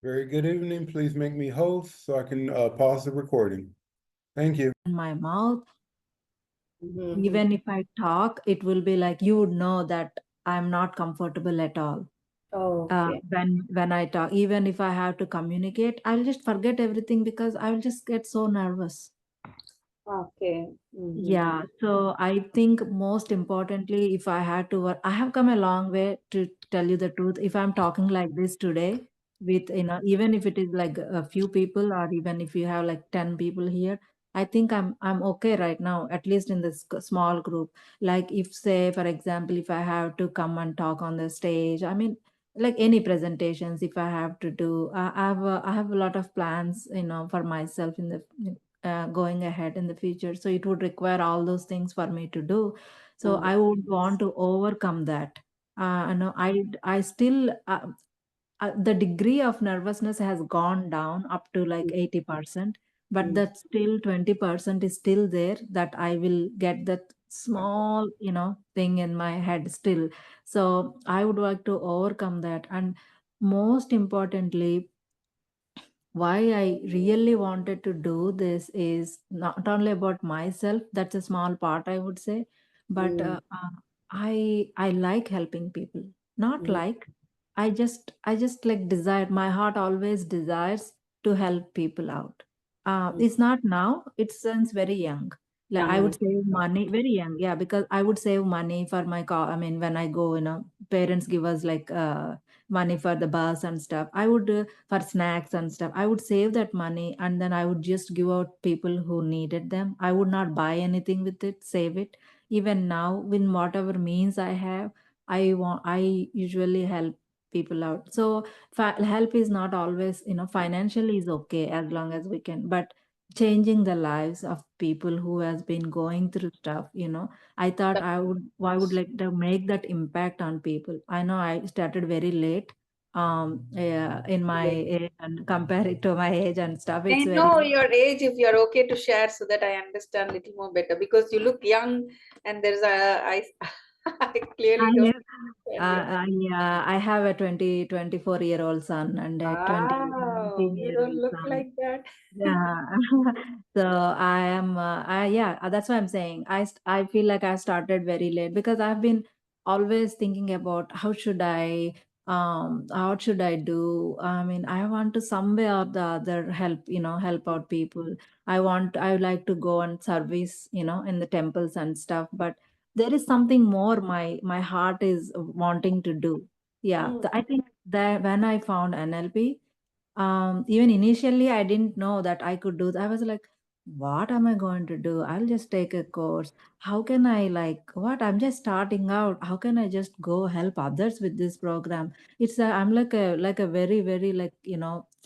Very good evening. Please make me host so I can pause the recording. Thank you. In my mouth, Mhm. even if I talk, it will be like you would know that I'm not comfortable at all. Okay. When I talk, even if I have to communicate, I'll just forget everything because I will just get so nervous. Okay. Mm-hmm. Yeah, so I think most importantly, if I had to work, I have come a long way to tell you the truth. If I'm talking like this today, with even if it is like a few people, or even if you have like 10 people here, I think I'm okay right now, at least in this small group. Like if say, for example, if I have to come and talk on the stage, I mean, like any presentations, if I have to do, I have a lot of plans, for myself in the going ahead in the future, so it would require all those things for me to do, so Mm. I would want to overcome that. I still the degree of nervousness has gone down up to like 80%, but Mm. that still 20% is still there, that I will get that small thing in my head still. So I would like to overcome that. And most importantly, why I really wanted to do this is not only about myself, that's a small part I would say, but Mm. I like helping people. Not Mm. like, I just like desire, my heart always desires to help people out. Mm. It's not now, it's since very young. Like I Young. would save money very young, yeah, because I would save money for my car. I mean, when I go, parents give us like money for the bus and stuff. I would for snacks and stuff. I would save that money and then I would just give out people who needed them. I would not buy anything with it, save it. Even now, with whatever means I have, I usually help people out. So help is not always, financially is okay as long as we can, but changing the lives of people who has been going through stuff, I thought I would like to make that impact on people. I know I started very late, yeah, in my Yes. age, and compare it to my age and stuff, May it's I very. know your age if you're okay to share so that I understand a little more better because you look young and there's I I I clearly don't have, understand you. I have a 24-year-old son and a 19 Wow, you year don't old look son. like that. Yeah. So I am, yeah, that's what I'm saying. I feel like I started very late because I've been always thinking about how should I do? I mean, I want to some way or the other help, help out people. I would like to go and service, in the temples and stuff, but there is something more my heart is wanting to do. Yeah, Mm. I think that when I found NLP, even initially I didn't know that I could do that. I was like, what am I going to do? I'll just take a course. How can I, like, what? I'm just starting out. How can I just go help others with this program? I'm like a very very, like,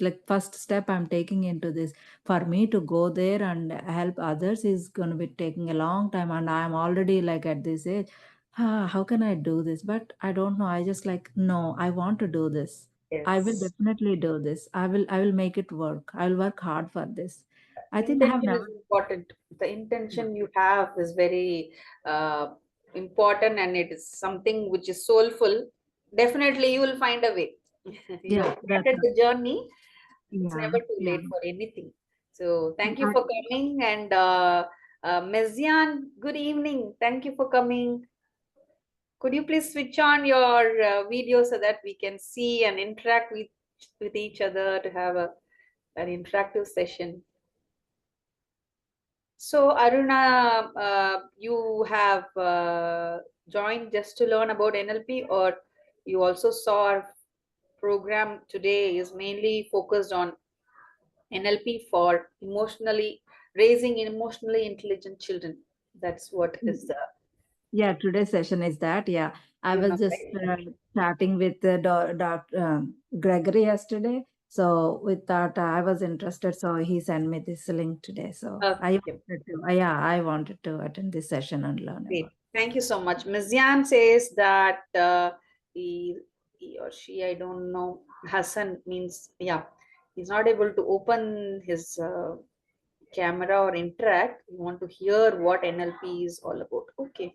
like first step I'm taking into this. For me to go there and help others is going to be taking a long time, and I'm already like at this age. How can I do this? But I don't know. I just like, no, I want to do this. I will Yes. definitely do this. I will make it work. I will work hard for this. I think I have Intention is never. important. The Yeah. intention you have is very uh, important and it is something which is soulful. Definitely, you will find a way. You have Yeah, that's started the journey. It's yeah, never too yeah. late for anything. So, thank you I, for coming. And Mezian, good evening. Thank you for coming. Could you please switch on your video so that we can see and interact with each other to have an interactive session? So, Aruna, you have joined just to learn about NLP, or you also saw our program today is mainly focused on NLP for emotionally raising emotionally intelligent children. That's what is the yeah, today's session is that. Yeah, I was just right? chatting with Dr. Gregory yesterday. So with that, I was interested. So he sent me this link today. So Okay, I wanted to attend this session and learn great. about. Thank you so much. Ms. Yan says that he, he or she, I don't know, Hassan means, yeah, he's not able to open his camera or interact. We want to hear what NLP is all about. Okay.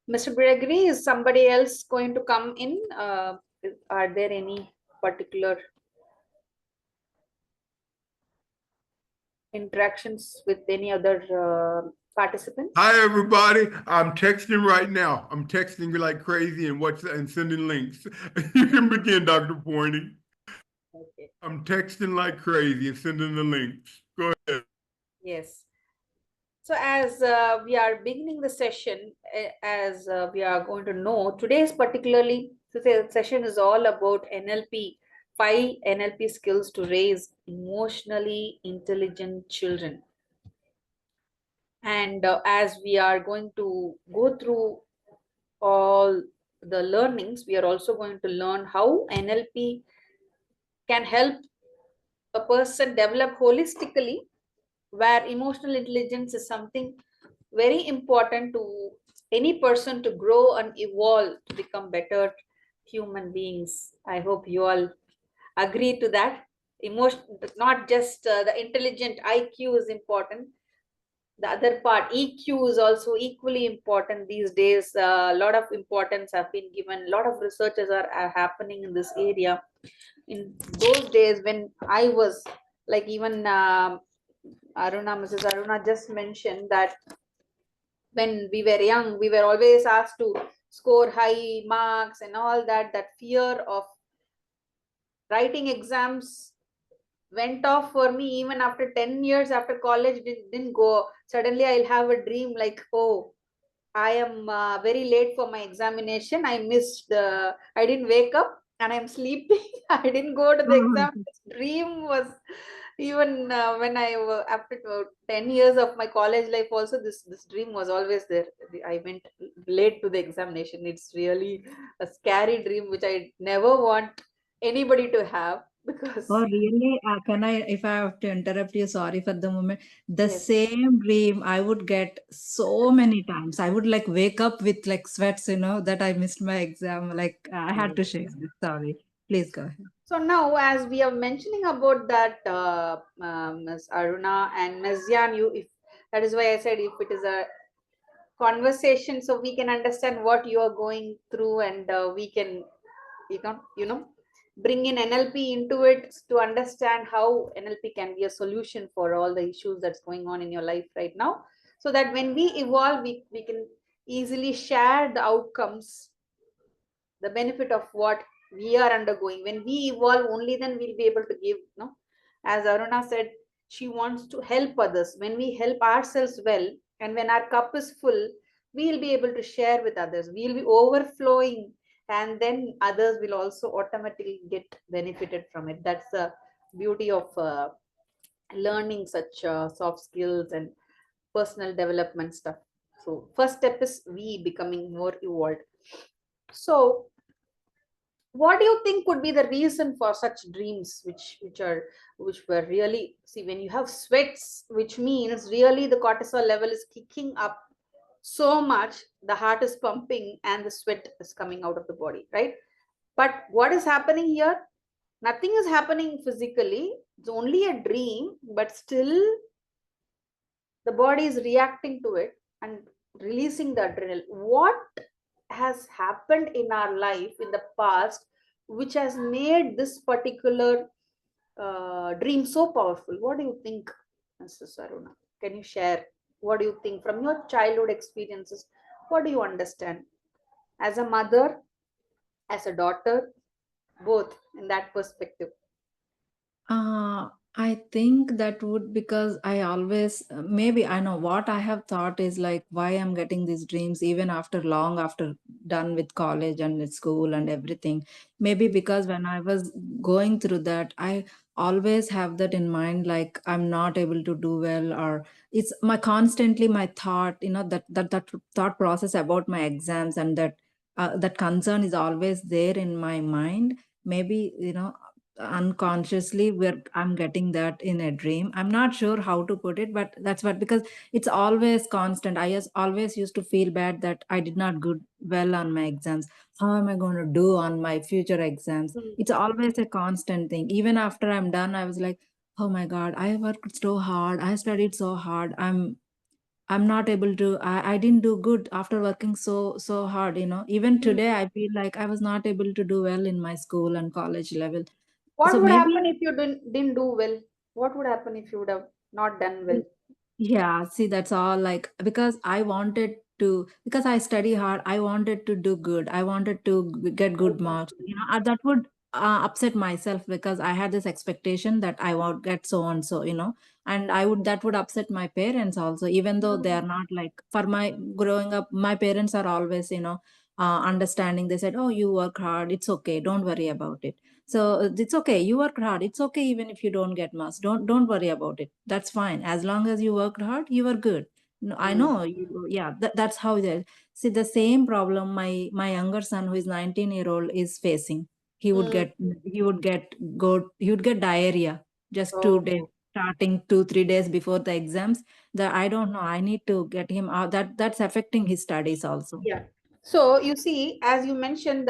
Mr. Gregory, is somebody else going to come in? Are there any particular interactions with any other participants? Hi, everybody. I'm texting right now. I'm texting like crazy and sending links. You can begin, Dr. Pointy. Okay. I'm texting like crazy and sending the links. Go ahead. Yes. So as we are beginning the session, as we are going to know, today's session is all about NLP, 5 NLP skills to raise emotionally intelligent children. And as we are going to go through all the learnings, we are also going to learn how NLP can help a person develop holistically, where emotional intelligence is something very important to any person to grow and evolve to become better human beings. I hope you all agree to that. Emotion, not just the intelligent IQ is important. The other part, EQ, is also equally important these days. A lot of importance have been given. A lot of researches are happening in this area. In those days when I was like, even Mrs. Aruna just mentioned that when we were young, we were always asked to score high marks and all that. That fear of writing exams went off for me even after 10 years after college. Didn't go. Suddenly I'll have a dream like, oh, I am very late for my examination. I didn't wake up and I'm sleeping. I didn't go to the exam. This dream was even when after 10 years of my college life also, this dream was always there. I went late to the examination. It's really a scary dream which I never want anybody to have, because Oh, really? Can I, if I have to interrupt you, sorry for the moment. The yes. same dream I would get so many times. I would like wake up with like sweats, that I missed my exam. Like I had to share this. Sorry. Please go ahead. So now, as we are mentioning about that, Ms. Aruna and Ms. Yan, if that is why I said if it is a conversation, so we can understand what you are going through, and we can, bring in NLP into it to understand how NLP can be a solution for all the issues that's going on in your life right now, so that when we evolve, we can easily share the outcomes, the benefit of what we are undergoing. When we evolve, only then we'll be able to give, as Aruna said, she wants to help others. When we help ourselves well, and when our cup is full, we'll be able to share with others. We'll be overflowing, and then others will also automatically get benefited from it. That's the beauty of learning such soft skills and personal development stuff. So first step is we becoming more evolved. So what do you think could be the reason for such dreams, which were really, see, when you have sweats, which means really the cortisol level is kicking up so much, the heart is pumping and the sweat is coming out of the body, right? But what is happening here? Nothing is happening physically. It's only a dream, but still the body is reacting to it and releasing the adrenaline. What has happened in our life in the past which has made this particular dream so powerful? What do you think, Mrs. Aruna? Can you share? What do you think from your childhood experiences? What do you understand as a mother, as a daughter, both in that perspective? I think that would, because I always, maybe I know what I have thought is like why I'm getting these dreams even after long after done with college and with school and everything. Maybe because when I was going through that, I always have that in mind, like I'm not able to do well, or it's my constantly my thought, that thought process about my exams, and that concern is always there in my mind. Maybe, unconsciously I'm getting that in a dream. I'm not sure how to put it, but that's what, because it's always constant. Always used to feel bad that I did not good well on my exams. How am I going to do on my future exams? It's always a constant thing. Even after I'm done, I was like, oh my god, I worked so hard, I studied so hard, I'm not able to, I didn't do good after working so hard, even today I feel like I was not able to do well in my school and college level. What So would maybe, happen if you didn't do well? What would happen if you would have not done well? yeah, see, that's all, like, because I wanted to, because I study hard, I wanted to do good. I wanted to get good marks. That would upset myself because I had this expectation that I would get so and so, and that would upset my parents also, even though they are not like, for my growing up, my parents are always, understanding. They said, oh, you work hard. It's okay. Don't worry about it. So it's okay. You worked hard. It's okay even if you don't get marks. Don't worry about it. That's fine. As long as you worked hard, you are good. No, I Mm. know. Yeah, that's how it is. See, the same problem my younger son, who is 19-year-old, is facing. He would Mm. get he would get diarrhea just 2 days, Oh. starting 2-3 days before the exams. I don't know. I need to get him out. That's affecting his studies also. Yeah. So you see, as you mentioned,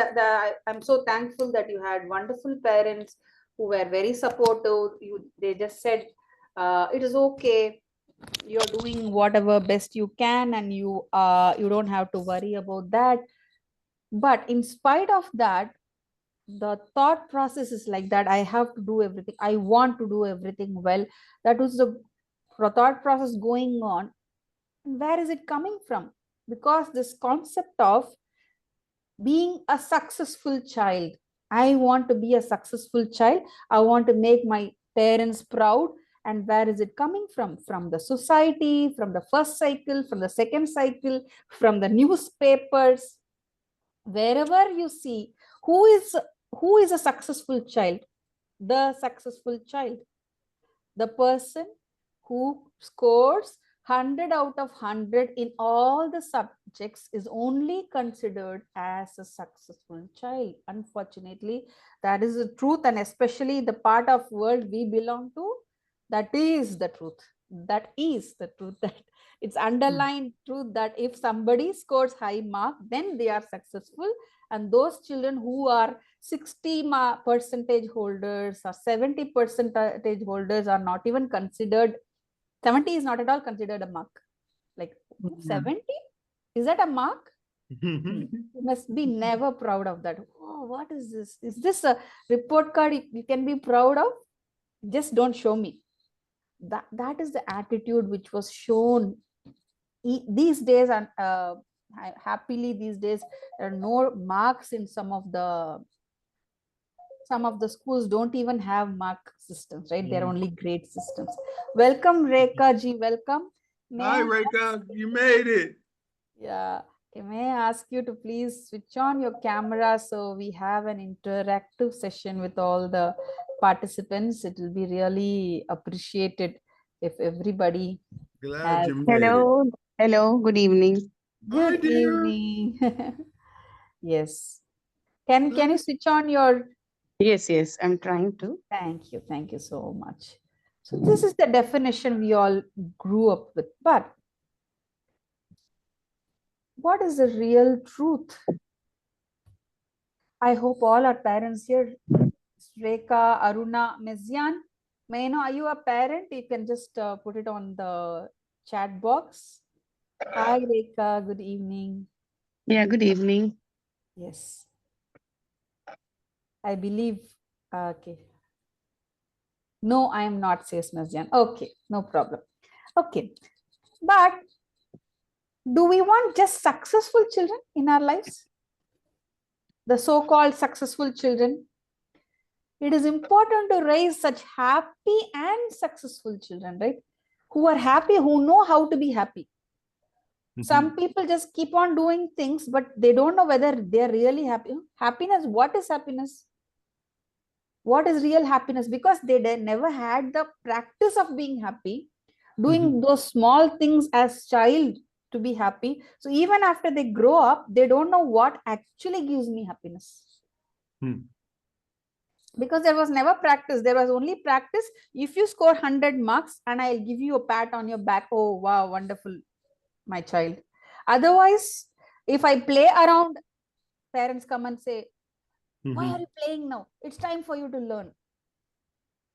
I'm so thankful that you had wonderful parents who were very supportive. They just said, it is okay. You're doing whatever best you can, and you don't have to worry about that. But in spite of that, the thought process is like that. I have to do everything. I want to do everything well. That was the thought process going on. Where is it coming from? Because this concept of being a successful child, I want to be a successful child, I want to make my parents proud. And where is it coming from the society, from the first cycle, from the second cycle, from the newspapers, wherever you see, who is a successful child? The successful child, the person who scores 100 out of 100 in all the subjects, is only considered as a successful child. Unfortunately, that is the truth, and especially the part of world we belong to, that is the truth. That is the truth. That it's underlined truth that if somebody scores high mark, then they are successful. And those children who are 60 percentage holders or 70 percentage holders are not even considered. 70 is not at all considered a mark. Like, 70, is that a mark? You must be never proud of that. Oh, what is this? Is this a report card you can be proud of? Just don't show me. That is the attitude which was shown these days. And happily these days there are no marks in some of the schools don't even have mark systems, right? They're only grade systems. Welcome, Rekha ji. Welcome. Hi, Reka. You made it. Yeah. Okay, may I ask you to please switch on your camera so we have an interactive session with all the participants. It will be really appreciated if everybody Glad has. you made it. Hello, hello, good evening. Hi, Good dear. evening. Yes. Can you switch on your? Yes, I'm trying to. Thank you so much. So this is the definition we all grew up with. But what is the real truth? I hope all our parents here, Rekha, Aruna, Mezyan, may I know, are you a parent? You can just put it on the chat box. Hi, Rekha. Good evening. Yeah, good evening. Yes. I believe. Okay. No, I am not, says Mezyan. Okay, no problem. Okay. But do we want just successful children in our lives? The so-called successful children? It is important to raise such happy and successful children, right? Who are happy, who know how to be happy. Some people just keep on doing things, but they don't know whether they're really happy. Happiness, what is happiness? What is real happiness? Because they never had the practice of being happy, doing those small things as child to be happy. So even after they grow up, they don't know what actually gives me happiness. Because there was never practice. There was only practice. If you score 100 marks and I'll give you a pat on your back, oh wow, wonderful, my child. Otherwise, if I play around, parents come and say, why are you playing now? It's time for you to learn.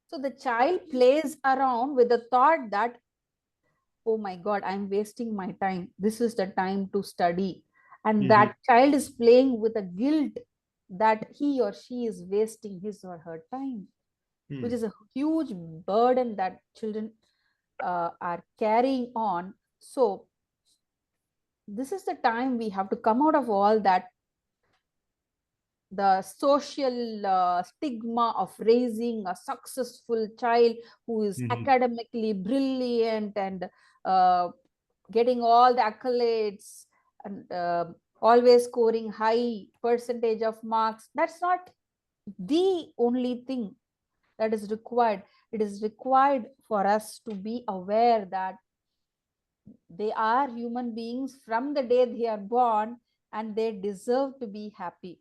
So the child plays around with the thought that oh my God, I'm wasting my time. This is the time to study. And that child is playing with a guilt that he or she is wasting his or her time, which is a huge burden that children are carrying on. So this is the time we have to come out of all that, the social stigma of raising a successful child who is academically brilliant and getting all the accolades and always scoring high percentage of marks. That's not the only thing that is required. It is required for us to be aware that they are human beings from the day they are born, and they deserve to be happy.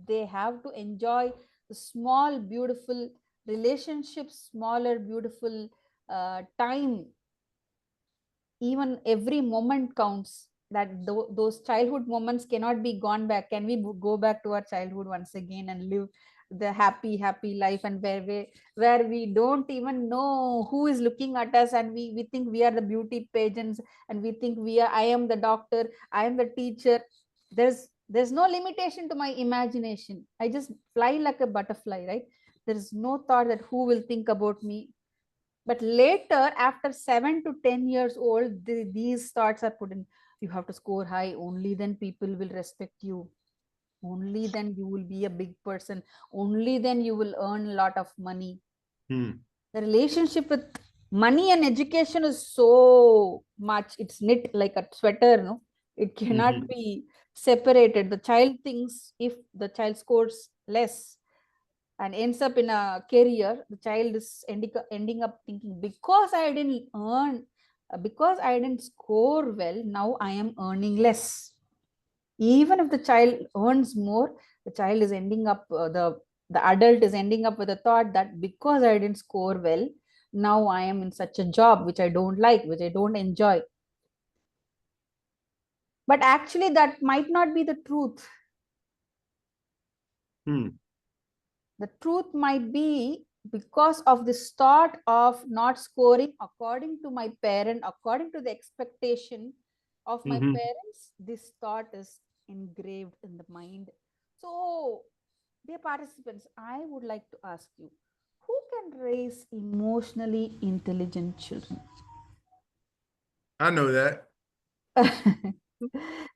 They have to enjoy the small beautiful relationships, smaller beautiful time. Even every moment counts. That those childhood moments cannot be gone back. Can we go back to our childhood once again and live the happy life, and where we don't even know who is looking at us, and we think we are the beauty pageants, and we think I am the doctor, I am the teacher. There's no limitation to my imagination. I just fly like a butterfly, right? There is no thought that who will think about me. But later, after 7 to 10 years old, these thoughts are put in. You have to score high, only then people will respect you, only then you will be a big person, only then you will earn a lot of money. The relationship with money and education is so much, it's knit like a sweater, no? It cannot be separated. The child thinks if the child scores less and ends up in a career, the child is ending up thinking, because I didn't earn, because I didn't score well, now I am earning less. Even if the child earns more, the child is ending up, the adult is ending up with a thought that because I didn't score well, now I am in such a job which I don't like, which I don't enjoy. But actually, that might not be the truth. The truth might be, because of this thought of not scoring according to my parent, according to the expectation of my parents, this thought is engraved in the mind. So, dear participants, I would like to ask you, who can raise emotionally intelligent children? I know that.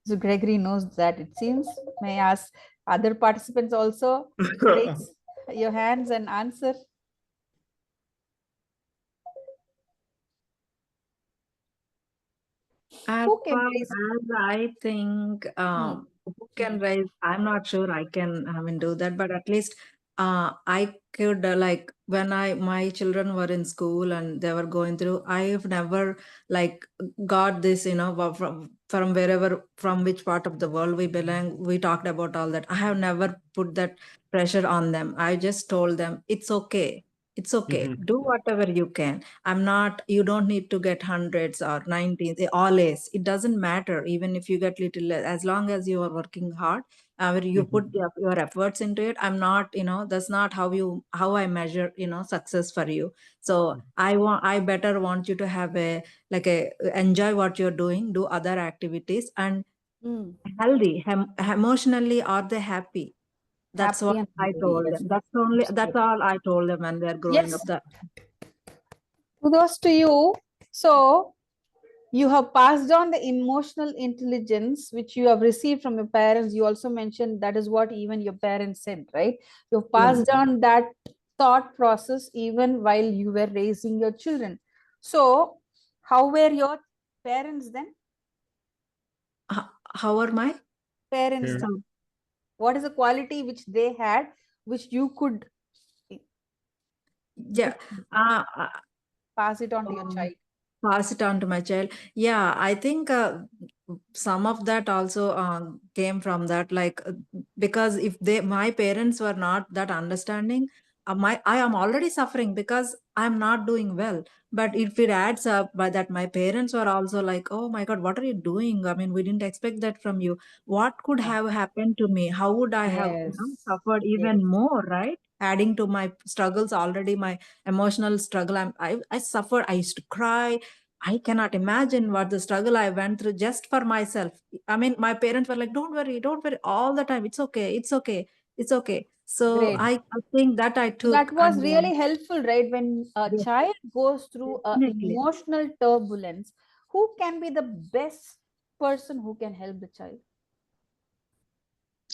So Gregory knows that, it seems. May I ask other participants also raise your hands and answer? As Who can far raise? as I think, who can raise, I'm not sure I can, do that, but at least I could, like, when my children were in school and they were going through, I've never, like, got this, from wherever, from which part of the world we belong, we talked about all that. I have never put that pressure on them. I just told them, it's okay. It's okay. Do whatever you can. You don't need to get hundreds or 90s, all A's. It doesn't matter, even if you get little less, as long as you are working hard, where you put your efforts into it. I'm not, that's not how I measure, success for you. So I better want you to have enjoy what you're doing, do other activities, and healthy, emotionally, are they happy? That's Happy what and I healthy, told yes. them. That's all I told them when they're growing Yes, up. That kudos to you. So you have passed on the emotional intelligence which you have received from your parents. You also mentioned that is what even your parents said, right? You've passed on that thought process even while you were raising your children. So how were your parents then? how are my Parents Yeah. then? What is the quality which they had, which you could yeah uh, pass it on to your um, child? pass it on to my child? Yeah, I think some of that also came from that, like, because if my parents were not that understanding, I am already suffering because I'm not doing well. But if it adds up, by that my parents were also like, oh my God, what are you doing? I mean, we didn't expect that from you. What could have happened to me? How would I have, Yes. suffered Yes. even more, right? Adding to my struggles already, my emotional struggle. I suffered. I used to cry. I cannot imagine what the struggle I went through just for myself. I mean, my parents were like, don't worry all the time. It's okay. It's okay. It's okay. So Great. I think that I That took. was And really helpful, right? When a yes, child goes through a definitely. emotional turbulence, who can be the best person who can help the child?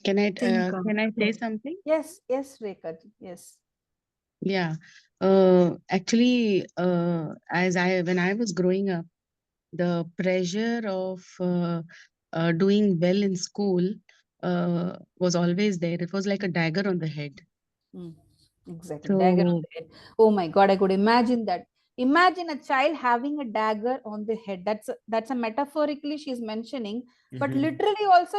Can I Think of, say yes. something? Yes, Rekha. Yes. Yeah. Actually, when I was growing up, the pressure of doing well in school was always there. It was like a dagger on the head. Exactly. Dagger on So, the head. Oh my God, I could imagine that. Imagine a child having a dagger on the head. That's a metaphorically she's mentioning, but literally also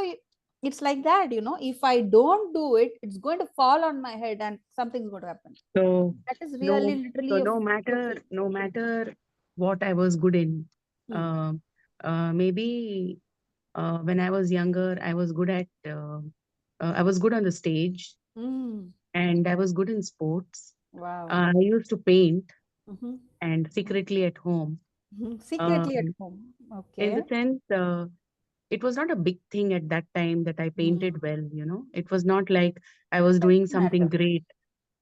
it's like that, you know. If I don't do it, it's going to fall on my head and something's going to happen. so That is really literally a no matter what I was good in, uh, maybe when I was younger, I was good at I was good on the stage, and I was good in sports. Wow. I used to paint and secretly at home. Secretly at Um, home. in Okay. the sense, it was not a big thing at that time that I painted well, you know. It was not like I was doing Doesn't something matter. great.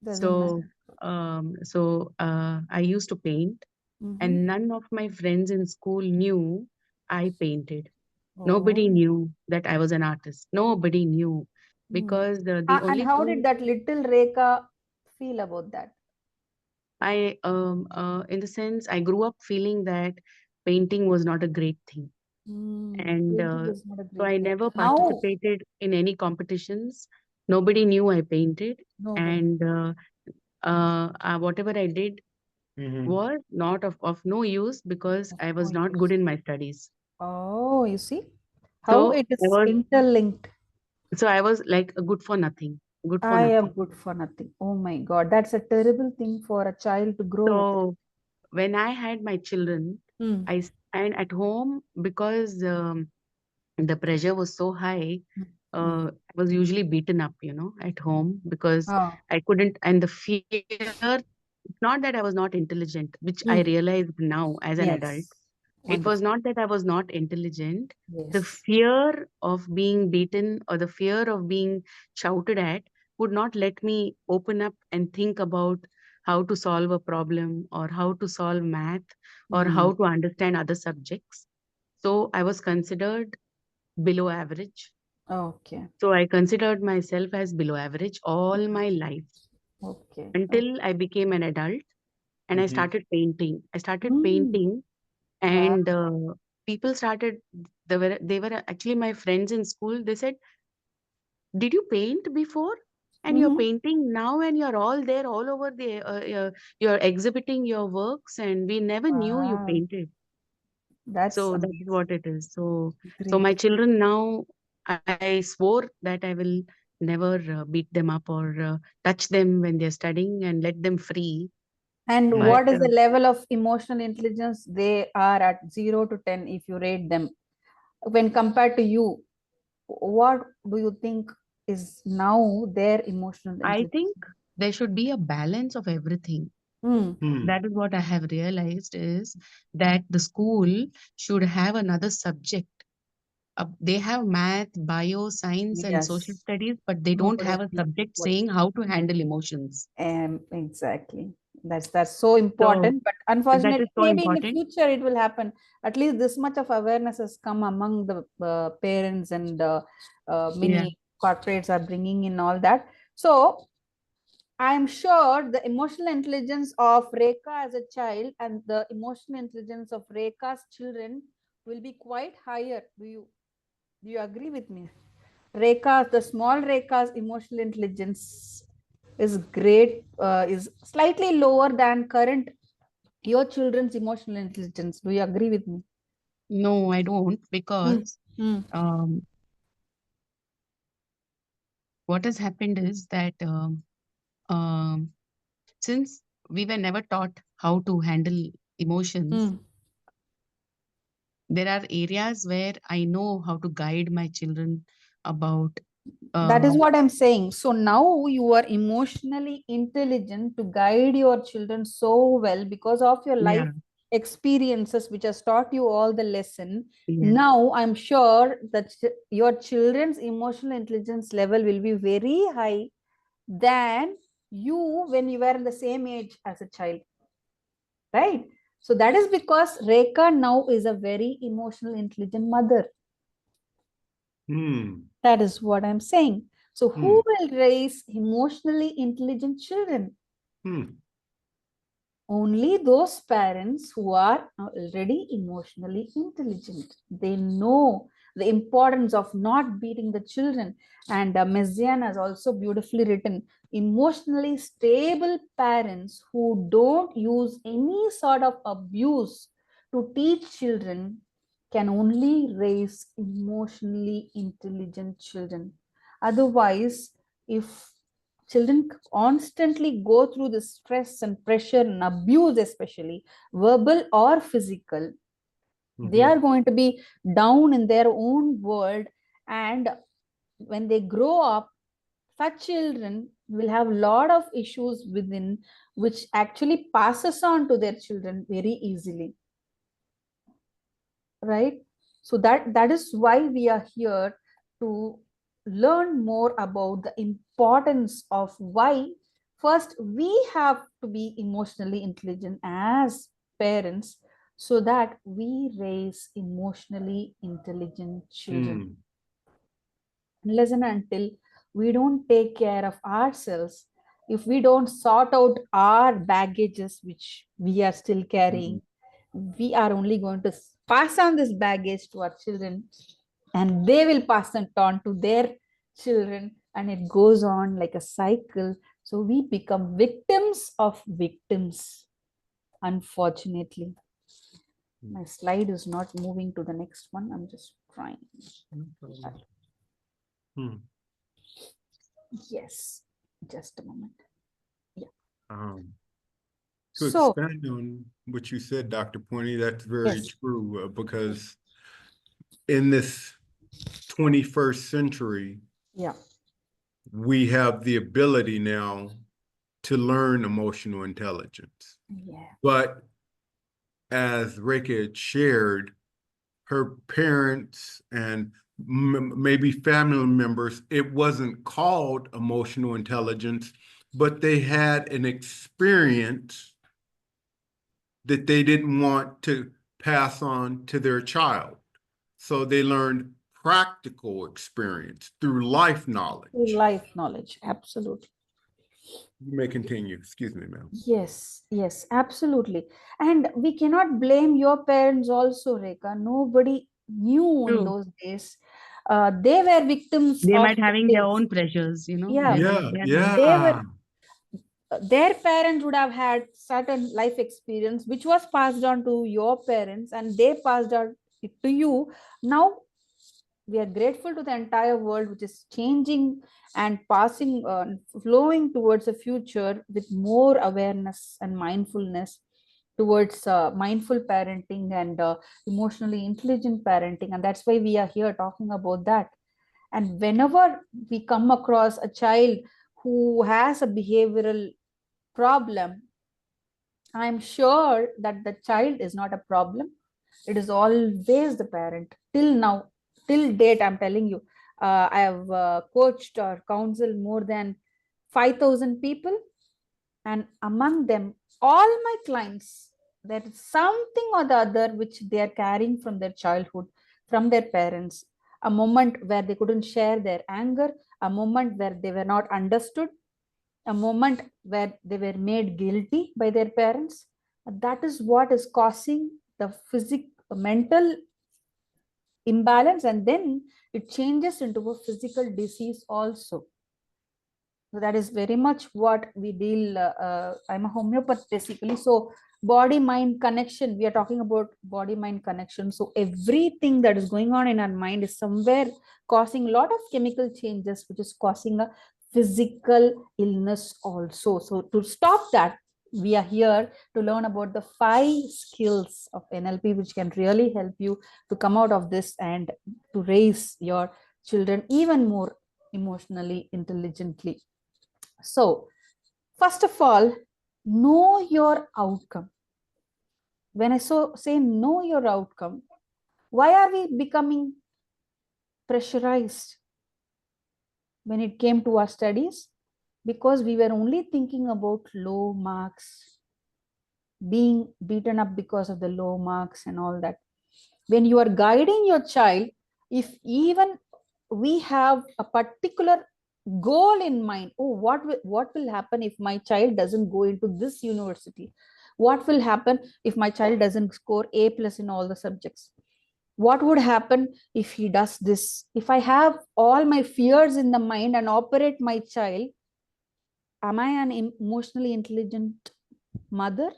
Doesn't So, matter. I used to paint, and none of my friends in school knew I painted. Nobody Oh. knew that I was an artist. Nobody knew, because the And only how did thing that little Rekha feel about that? in the sense, I grew up feeling that painting was not a great thing. And Painting is not a so great I thing. never Now, participated in any competitions. Nobody knew I painted, nobody. and whatever I did was not of no use because I No was not good use. in my studies. Oh, you see how So it I is was interlinked. I was like a good for nothing, good for I am nothing. good for nothing. Oh my God, that's a terrible thing for a child to grow with. So when I had my children, and at home, because the pressure was so high, I was usually beaten up, you know, at home because Oh, I couldn't, and the fear, it's not that I was not intelligent, which I realized now as an adult. yes. It was Wonderful. not that I was not intelligent. The Yes. fear of being beaten or the fear of being shouted at would not let me open up and think about how to solve a problem or how to solve math or how to understand other subjects. So I was considered below average. Okay. So I considered myself as below average all my life Okay. until I became an adult and I started painting. I started Mm. painting, Wow. and people started, they were actually my friends in school. They said, did you paint before? And you're painting now, and you're all there, all over the, you're exhibiting your works, and we never knew you Wow. painted. That's So that is amazing. what it is. So my Great. children now, I swore that I will never beat them up or touch them when they're studying and let them free. And But what is the level of emotional intelligence they are at 0 to 10 if you rate them? When compared to you, what do you think is now their emotional I intelligence? think there should be a balance of everything. Mm. That is what I have realized, is that the school should have another subject. They have math, bio, science, and social Yes. studies, but they don't Nobody have a knows subject what. saying how to handle emotions. Exactly. That's so So important. But that unfortunately, is so maybe in the important. future it will happen. At least this much of awareness has come among the parents, and Yeah. many corporates are bringing in all that. So I am sure the emotional intelligence of Rekha as a child and the emotional intelligence of Rekha's children will be quite higher. Do you agree with me? Rekha, the small Rekha's emotional intelligence is great, is slightly lower than current your children's emotional intelligence. Do you agree with me? No, I don't, Mm. because Mm. um, what has happened is that um, since we were never taught how to handle emotions, Mm. there are areas where I know how to guide my children about. That is Um, what I'm saying. So now you are emotionally intelligent to guide your children so well because of your life yeah, experiences which has taught you all the lesson. Yeah. Now I'm sure that your children's emotional intelligence level will be very high than you when you were in the same age as a child, right? So that is because Rekha now is a very emotional intelligent mother. That is what I'm saying. So who will raise emotionally intelligent children? Only those parents who are already emotionally intelligent. They know the importance of not beating the children. And Messiaen has also beautifully written, emotionally stable parents who don't use any sort of abuse to teach children can only raise emotionally intelligent children. Otherwise, if children constantly go through the stress and pressure and abuse, especially verbal or physical, they are going to be down in their own world. And when they grow up, such children will have a lot of issues within, which actually passes on to their children very easily, right? So that is why we are here, to learn more about the importance of why first we have to be emotionally intelligent as parents, so that we raise emotionally intelligent children. Unless and until we don't take care of ourselves, if we don't sort out our baggages which we are still carrying, we are only going to pass on this baggage to our children, and they will pass it on to their children, and it goes on like a cycle. So we become victims of victims, unfortunately. My slide is not moving to the next one. I'm just trying. Yes, just a moment. Yeah. To expand on what you said, Dr. Pointy, that's very true, because in this 21st century, we have the ability now to learn emotional intelligence. But as Rekha had shared, her parents and maybe family members, it wasn't called emotional intelligence, but they had an experience that they didn't want to pass on to their child. So they learned practical experience through life knowledge. Life knowledge, absolutely. You may continue. Excuse me, ma'am. Yes, yes, absolutely. And we cannot blame your parents also, Rekha. Nobody knew in those days. They were victims They of might having their own pressures, you know. They were, their parents would have had certain life experience which was passed on to your parents, and they passed on it to you. Now we are grateful to the entire world which is changing and passing, flowing towards a future with more awareness and mindfulness towards mindful parenting and emotionally intelligent parenting. And that's why we are here talking about that. And whenever we come across a child who has a behavioral problem, I'm sure that the child is not a problem. It is always the parent. Till now, till date, I'm telling you, I have coached or counseled more than 5,000 people. And among them, all my clients, there is something or the other which they are carrying from their childhood, from their parents. A moment where they couldn't share their anger, a moment where they were not understood, a moment where they were made guilty by their parents. That is what is causing the mental imbalance, and then it changes into a physical disease also. So that is very much what we deal. I'm a homeopath basically. So body mind connection, we are talking about body mind connection. So everything that is going on in our mind is somewhere causing a lot of chemical changes, which is causing a physical illness also. So to stop that, we are here to learn about the 5 skills of NLP, which can really help you to come out of this and to raise your children even more emotionally intelligently. So, first of all, know your outcome. When I say know your outcome, why are we becoming pressurized when it came to our studies? Because we were only thinking about low marks, being beaten up because of the low marks and all that. When you are guiding your child, if even we have a particular goal in mind, oh, what will happen if my child doesn't go into this university? What will happen if my child doesn't score A+ in all the subjects? What would happen if he does this? If I have all my fears in the mind and operate my child, am I an emotionally intelligent mother?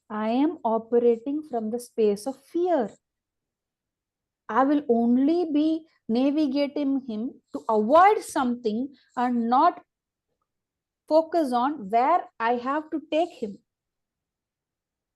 I am operating from the space of fear. I will only be navigating him to avoid something and not focus on where I have to take him.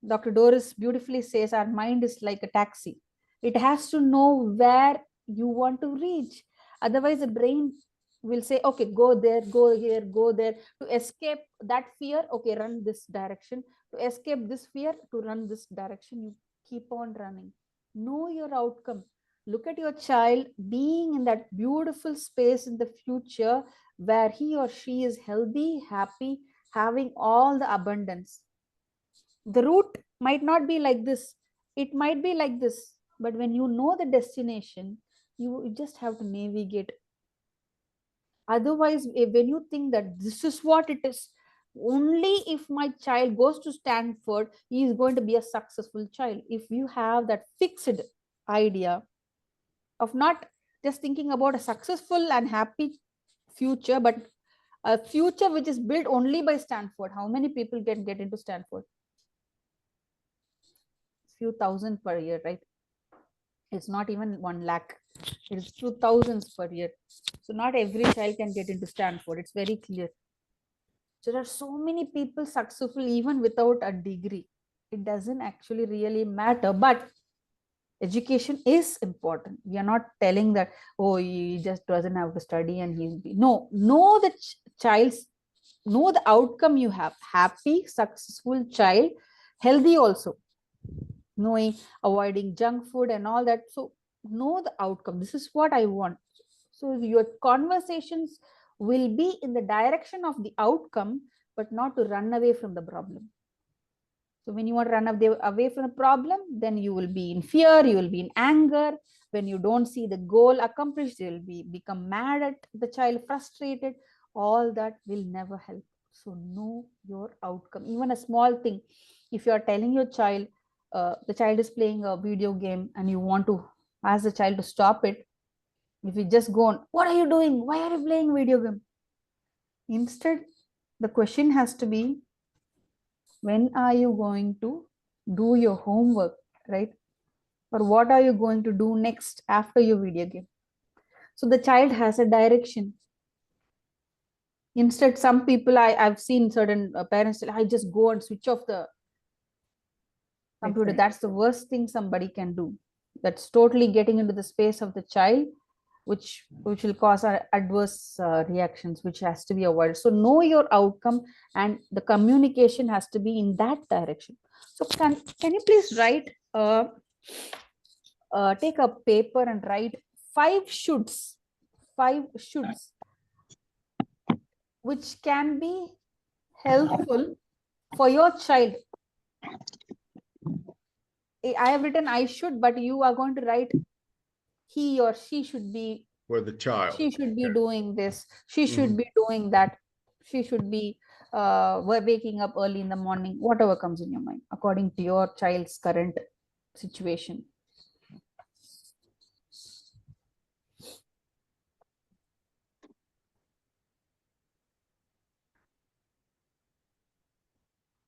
Dr. Doris beautifully says our mind is like a taxi. It has to know where you want to reach. Otherwise, the brain will say, okay, go there, go here, go there. To escape that fear, okay, run this direction. To escape this fear, to run this direction. You keep on running. Know your outcome. Look at your child being in that beautiful space in the future where he or she is healthy, happy, having all the abundance. The route might not be like this, it might be like this, but when you know the destination, you just have to navigate. Otherwise, when you think that this is what it is, only if my child goes to Stanford, he is going to be a successful child. If you have that fixed idea of not just thinking about a successful and happy future, but a future which is built only by Stanford, how many people can get into Stanford? Few thousand per year, right? It's not even 1 lakh, it's few thousands per year. So not every child can get into Stanford, it's very clear. So there are so many people successful even without a degree. It doesn't actually really matter, but education is important. We are not telling that, oh, he just doesn't have to study and he'll be, no, know the child's, know the outcome you have. Happy, successful child, healthy also, knowing, avoiding junk food and all that. So know the outcome. This is what I want. So your conversations will be in the direction of the outcome, but not to run away from the problem. So when you want to run away from the problem, then you will be in fear, you will be in anger. When you don't see the goal accomplished, you will become mad at the child, frustrated. All that will never help. So know your outcome. Even a small thing, if you are telling your child, the child is playing a video game and you want to ask the child to stop it, if you just go on, what are you doing? Why are you playing video game? Instead, the question has to be, when are you going to do your homework, right? Or what are you going to do next after your video game? So the child has a direction. Instead, some people, I've seen certain parents say, I just go and switch off the computer. Exactly. That's the worst thing somebody can do. That's totally getting into the space of the child, which will cause adverse reactions, which has to be avoided. So know your outcome, and the communication has to be in that direction. So can you please write, take a paper and write 5 shoulds, which can be helpful for your child. I have written I should, but you are going to write he or she should be, for the child. she should be doing this, she should be doing that, she should be waking up early in the morning, whatever comes in your mind according to your child's current situation.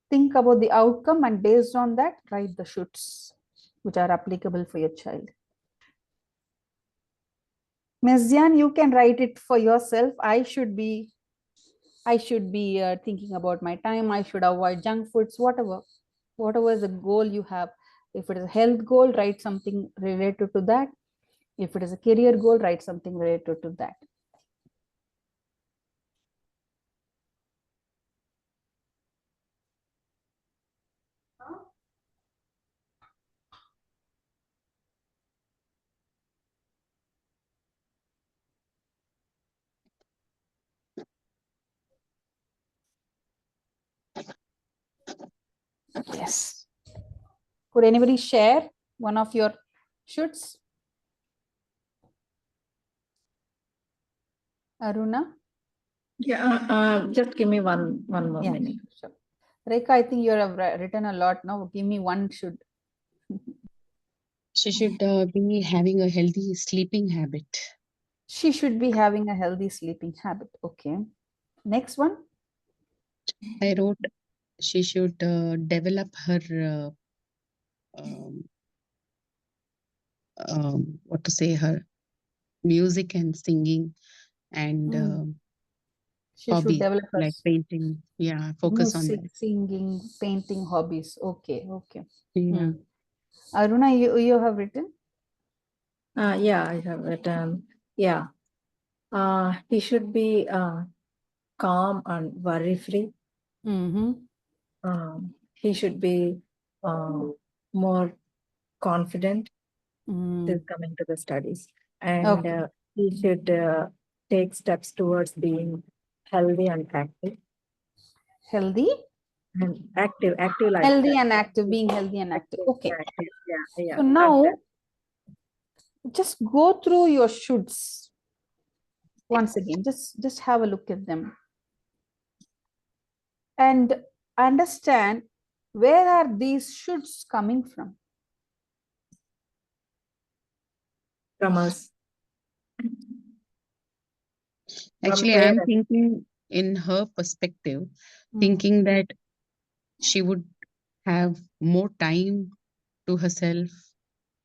Think about the outcome and based on that write the shoulds which are applicable for your child. Ms. Jan, you can write it for yourself. I should be thinking about my time. I should avoid junk foods, whatever is the goal you have. If it is a health goal, write something related to that. If it is a career goal, write something related to that. Yes. Could anybody share one of your shoulds? Aruna? Yeah, just give me one more minute. Sure. Rekha, I think you have written a lot now. Give me one should. She should be having a healthy sleeping habit. She should be having a healthy sleeping habit. Okay. Next one. I wrote she should develop her what to say, her music and singing and she should hobby develop her like painting. Yeah, focus on music, that. singing, painting hobbies. Okay. Okay. Yeah. Aruna, you have written? Yeah, I have written. Yeah. He should be calm and worry-free. He should be more confident is coming to the studies, and he should take steps towards being healthy and active. Healthy? And active lifestyle. Healthy and active, being healthy and active. Okay. Yeah. So now, just go through your shoulds once again. Just have a look at them and understand where are these shoulds coming from. From us. Actually, I'm thinking in her perspective, thinking that she would have more time to herself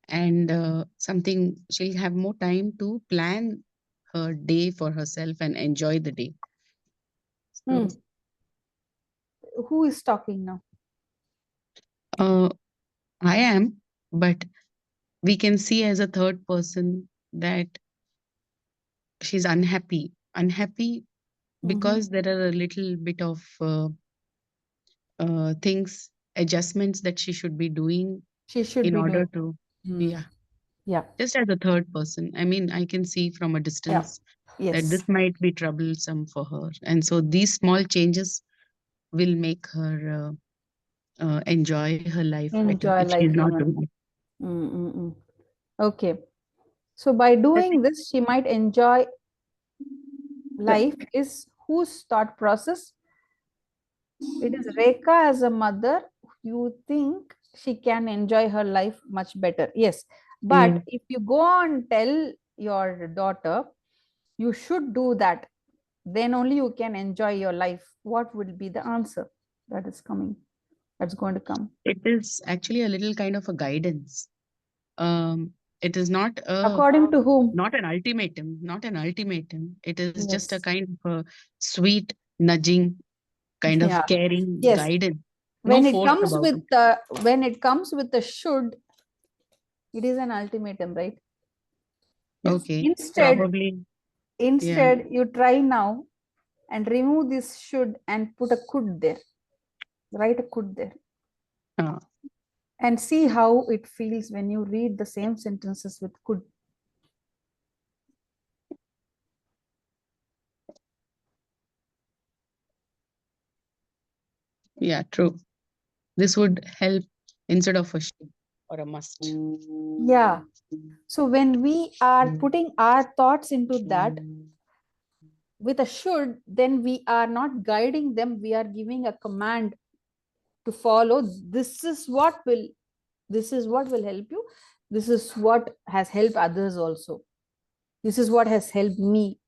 and something, she'll have more time to plan her day for herself and enjoy the day. So, who is talking now? I am, but we can see as a third person that she's unhappy because there are a little bit of things, adjustments that she should be doing in order to, yeah, just as a third person. I mean, I can see from a distance that this might be troublesome for her, and so these small changes will make her enjoy her life better if she's not doing it. Okay, so by doing this, she might enjoy life. Is whose thought process? It is Rekha as a mother. You think she can enjoy her life much better. Yes, but if you go and tell your daughter, you should do that, then only you can enjoy your life. What will be the answer that is coming? That's going to come. It is actually a little kind of a guidance. It is not according to whom? Not an ultimatum. Not an ultimatum. It is just a kind of a sweet nudging, kind of caring guidance. When it comes with the should, it is an ultimatum, right? Okay. Instead, you try now and remove this should and put a could there. Write a could there. And see how it feels when you read the same sentences with could. Yeah, true. This would help instead of a should or a must. Yeah. So when we are putting our thoughts into that with a should, then we are not guiding them. We are giving a command to follow. This is what will help you. This is what has helped others also. This is what has helped me.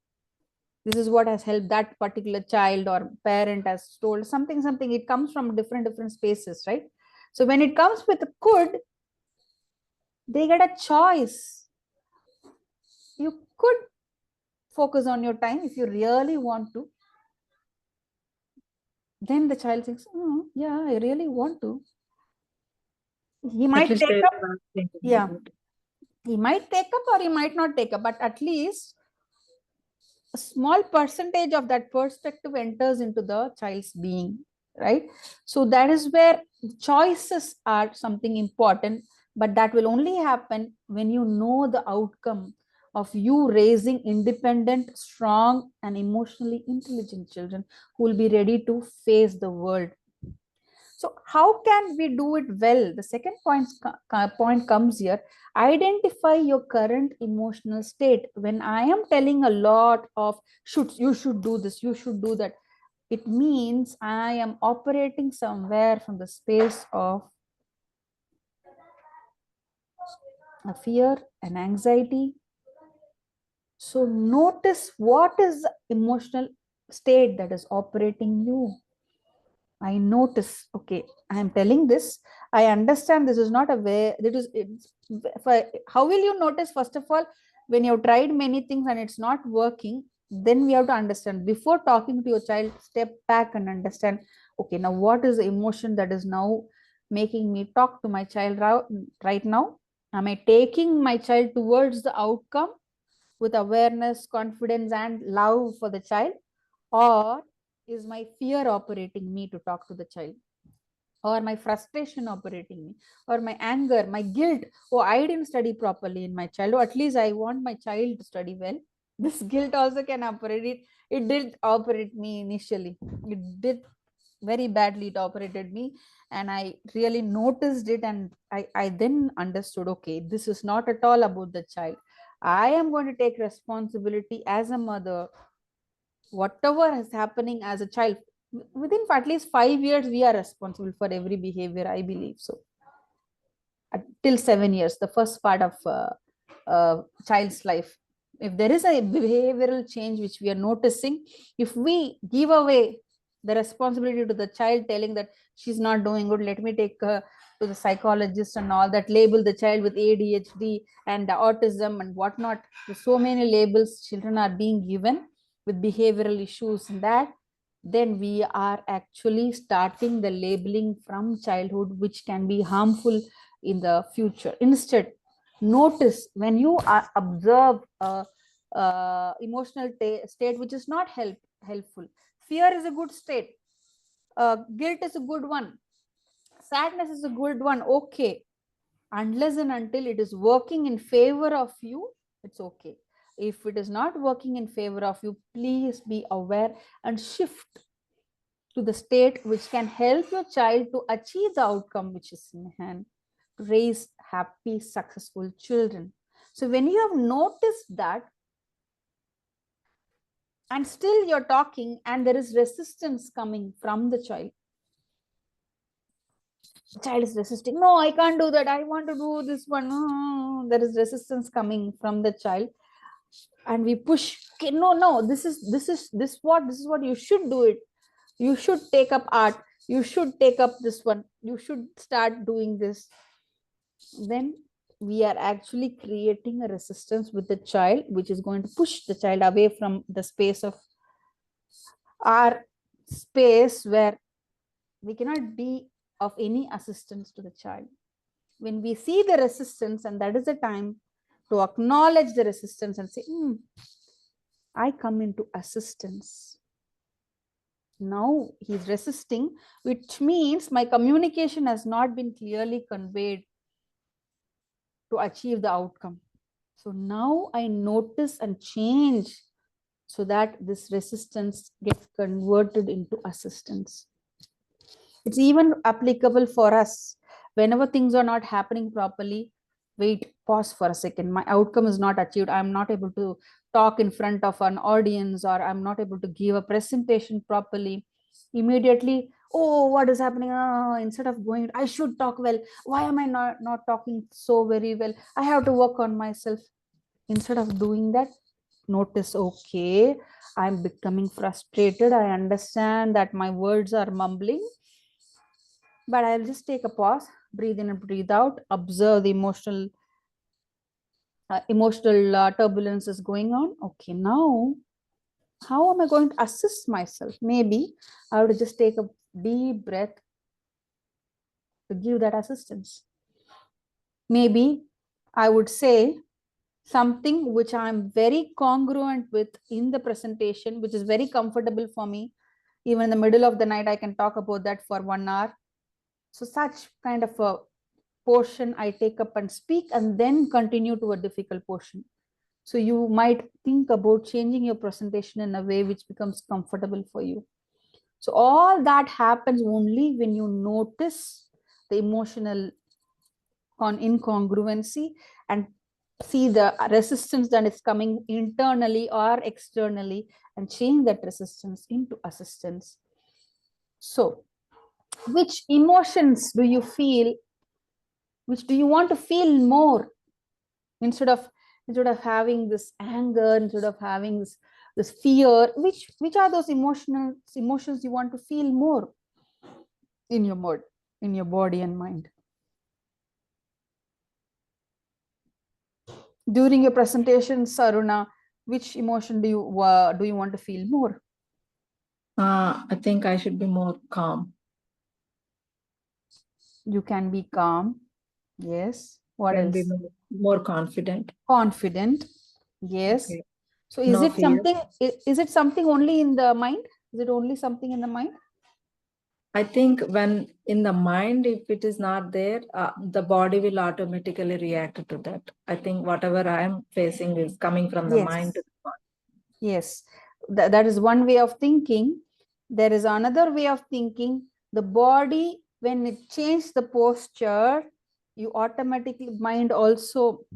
This is what has helped that particular child or parent has told something. It comes from different spaces, right? So when it comes with a could, they get a choice. You could focus on your time if you really want to. Then the child thinks, oh, yeah, I really want to. He might take up. Yeah. He might take up or he might not take up, but at least a small percentage of that perspective enters into the child's being, right? So that is where choices are something important, but that will only happen when you know the outcome of you raising independent, strong, and emotionally intelligent children who will be ready to face the world. So how can we do it well? The second point comes here. Identify your current emotional state. When I am telling a lot of shoulds, you should do this, you should do that, it means I am operating somewhere from the space of a fear and anxiety. So notice what is the emotional state that is operating you. I notice, okay, I am telling this, I understand this is not a way, how will you notice? First of all, when you've tried many things and it's not working, then we have to understand. Before talking to your child, step back and understand, okay, now what is the emotion that is now making me talk to my child right now? Am I taking my child towards the outcome with awareness, confidence, and love for the child? Or is my fear operating me to talk to the child? Or my frustration operating me? Or my anger, my guilt? Oh, I didn't study properly in my child. Or at least I want my child to study well. This guilt also can operate. It did operate me initially. It did very badly. It operated me. And I really noticed it. And I then understood, okay, this is not at all about the child. I am going to take responsibility as a mother. Whatever is happening as a child, within at least 5 years, we are responsible for every behavior, I believe so. Till 7 years, the first part of child's life. If there is a behavioral change which we are noticing, if we give away the responsibility to the child, telling that she's not doing good, let me take her to the psychologist and all that, label the child with ADHD and autism and whatnot. There's so many labels children are being given with behavioral issues, and that, then we are actually starting the labeling from childhood, which can be harmful in the future. Instead, notice when you observe emotional state which is not helpful. Fear is a good state. Guilt is a good one. Sadness is a good one. Okay. Unless and until it is working in favor of you, it's okay. If it is not working in favor of you, please be aware and shift to the state which can help your child to achieve the outcome which is in hand, to raise happy, successful children. So when you have noticed that, and still you're talking and there is resistance coming from the child is resisting. No, I can't do that. I want to do this one. No, there is resistance coming from the child, and we push. Okay, no, this is what you should do it. You should take up art. You should take up this one. You should start doing this. Then we are actually creating a resistance with the child, which is going to push the child away from the space of our space where we cannot be of any assistance to the child. When we see the resistance, and that is the time to acknowledge the resistance and say, I come into assistance. Now he's resisting, which means my communication has not been clearly conveyed to achieve the outcome. So now I notice and change so that this resistance gets converted into assistance. It's even applicable for us. Whenever things are not happening properly, wait, pause for a second. My outcome is not achieved. I'm not able to talk in front of an audience, or I'm not able to give a presentation properly. Immediately, oh, what is happening? Instead of going, I should talk well. Why am I not talking so very well? I have to work on myself. Instead of doing that, notice, okay, I'm becoming frustrated. I understand that my words are mumbling, but I'll just take a pause, breathe in and breathe out, observe the emotional turbulence is going on. Okay, now how am I going to assist myself? Maybe I would just take a deep breath to give that assistance. Maybe I would say something which I'm very congruent with in the presentation, which is very comfortable for me. Even in the middle of the night, I can talk about that for 1 hour. So such kind of a portion I take up and speak, and then continue to a difficult portion. So you might think about changing your presentation in a way which becomes comfortable for you. So all that happens only when you notice the emotional incongruency and see the resistance that is coming internally or externally, and change that resistance into assistance. So which emotions do you feel, which do you want to feel more, instead of having this anger, instead of having this fear? Which are those emotions you want to feel more in your mood, in your body and mind? During your presentation, Saruna, which emotion do you want to feel more? I think I should be more calm. You can be calm. Yes. What Can else? be more confident. Confident. Yes. Okay. So is No it fear. something? Is it something only in the mind? Is it only something in the mind? I think when in the mind, if it is not there, the body will automatically react to that. I think whatever I am facing is coming from the mind to the body. Yes, that is one way of thinking. There is another way of thinking. The body, when it changes the posture, you automatically, mind also,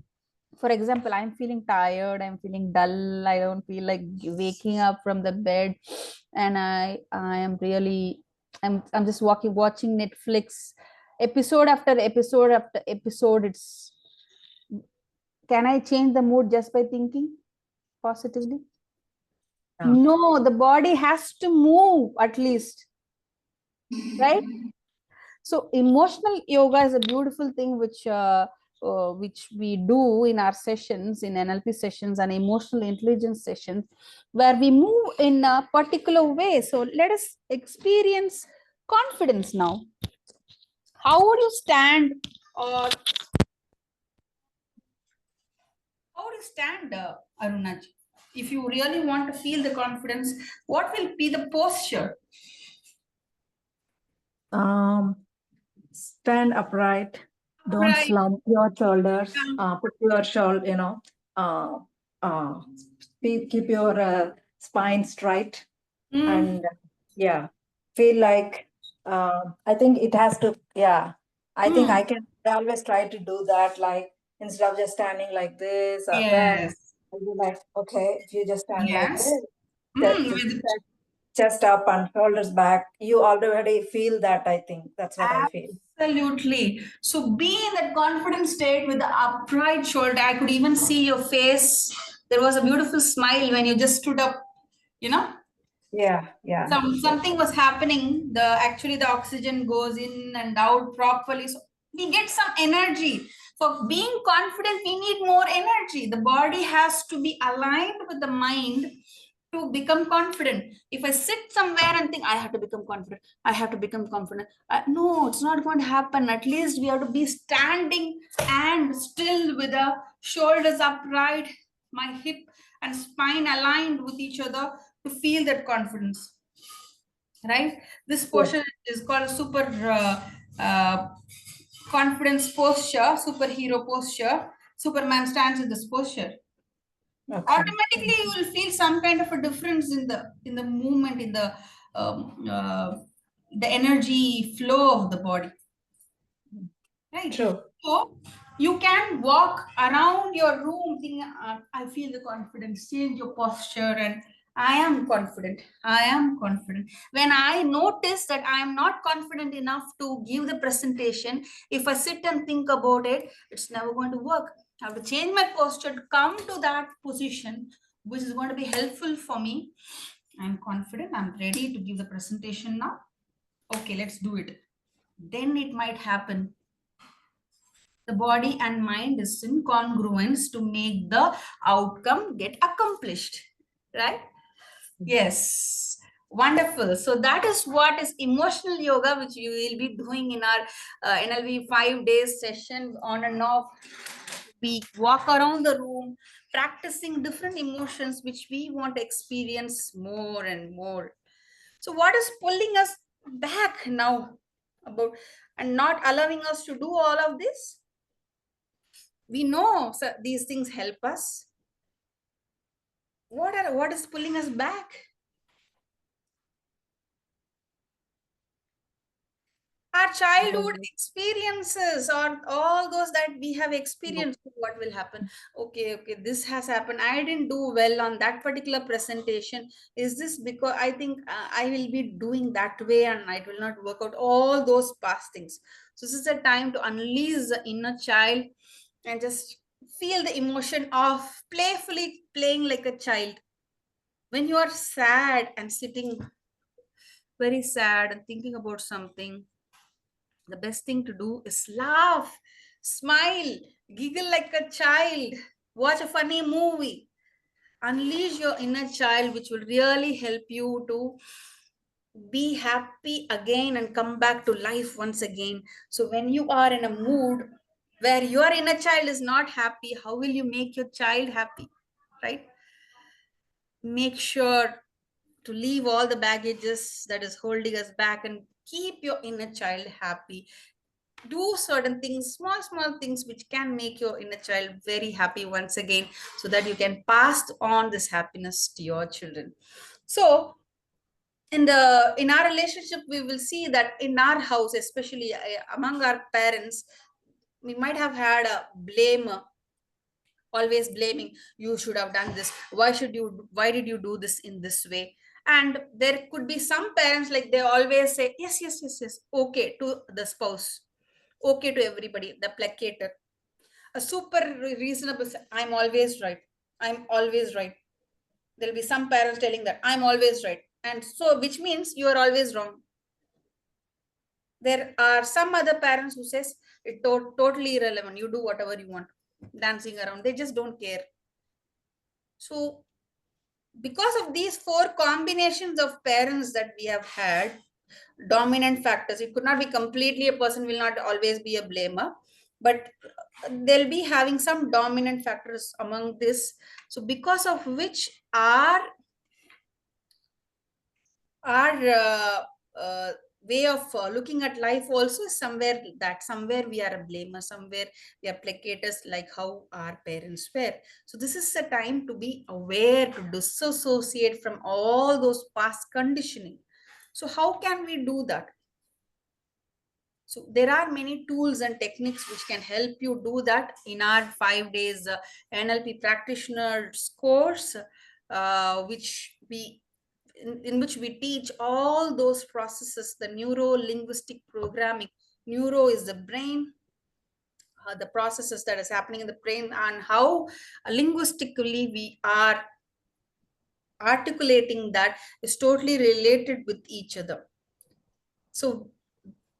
for example, I'm feeling tired, I'm feeling dull, I don't feel like waking up from the bed, and I am really, I'm just watching Netflix, episode after episode after episode. It's, can I change the mood just by thinking positively? No, the body has to move at least, right? So emotional yoga is a beautiful thing which we do in our sessions, in NLP sessions and emotional intelligence sessions, where we move in a particular way. So let us experience confidence now. How would you stand, or how would you stand, Arunaji? If you really want to feel the confidence, what will be the posture? Stand upright. Don't slump your shoulders. Put your shoulder, keep your spine straight. And yeah, feel like, I think it has to, I think I can always try to do that, like instead of just standing like this or that, I'll be like, okay, if you just stand like this, chest up and shoulders back, you already feel that. I think that's what I feel. Absolutely. So be in that confident state with the upright shoulder. I could even see your face. There was a beautiful smile when you just stood up, you know? Yeah. Something was happening. Actually the oxygen goes in and out properly. So we get some energy. For being confident, we need more energy. The body has to be aligned with the mind to become confident. If I sit somewhere and think I have to become confident, I have to become confident, no, it's not going to happen. At least we have to be standing and still with the shoulders upright, my hip and spine aligned with each other to feel that confidence, right? This posture is called a super confidence posture, superhero posture. Superman stands in this posture. Automatically you will feel some kind of a difference in the movement, in the energy flow of the body, right? True. So you can walk around your room thinking, I feel the confidence, change your posture, and I am confident. I am confident. When I notice that I am not confident enough to give the presentation, if I sit and think about it, it's never going to work. I have to change my posture to come to that position, which is going to be helpful for me. I'm confident. I'm ready to give the presentation now. Okay, let's do it. Then it might happen. The body and mind is in congruence to make the outcome get accomplished, right? Yes, wonderful. So that is what is emotional yoga, which you will be doing in our NLP 5 days session, on and off. We walk around the room practicing different emotions which we want to experience more and more. So what is pulling us back now about and not allowing us to do all of this? We know these things help us. What is pulling us back? our childhood experiences, or all those that we have experienced, what will happen. Okay, this has happened, I didn't do well on that particular presentation. Is this because I think I will be doing that way and it will not work out, all those past things. So this is a time to unleash the inner child and just feel the emotion of playfully playing like a child. When you are sad and sitting very sad and thinking about something, the best thing to do is laugh, smile, giggle like a child, watch a funny movie, unleash your inner child, which will really help you to be happy again and come back to life once again. So when you are in a mood where your inner child is not happy, how will you make your child happy, right? Make sure to leave all the baggages that is holding us back and keep your inner child happy. Do certain things, small things, which can make your inner child very happy once again, so that you can pass on this happiness to your children. So in our relationship, we will see that in our house, especially among our parents, we might have had a blame, always blaming, you should have done this, why did you do this in this way. And there could be some parents, like they always say yes, okay to the spouse, okay to everybody, the placater. A super reasonable, I'm always right, I'm always right. There'll be some parents telling that I'm always right, and so which means you are always wrong. There are some other parents who says it's totally irrelevant, you do whatever you want, dancing around, they just don't care. So because of these four combinations of parents that we have had, dominant factors, it could not be completely, a person will not always be a blamer, but they'll be having some dominant factors among this. So because of which our way of looking at life also is somewhere we are a blamer, somewhere we are placators, like how our parents were. So this is a time to be aware, to disassociate from all those past conditioning. So how can we do that? So there are many tools and techniques which can help you do that in our 5 days NLP practitioners course, which we in which we teach all those processes, the neuro-linguistic programming. Neuro is the brain, the processes that is happening in the brain, and how linguistically we are articulating that is totally related with each other. So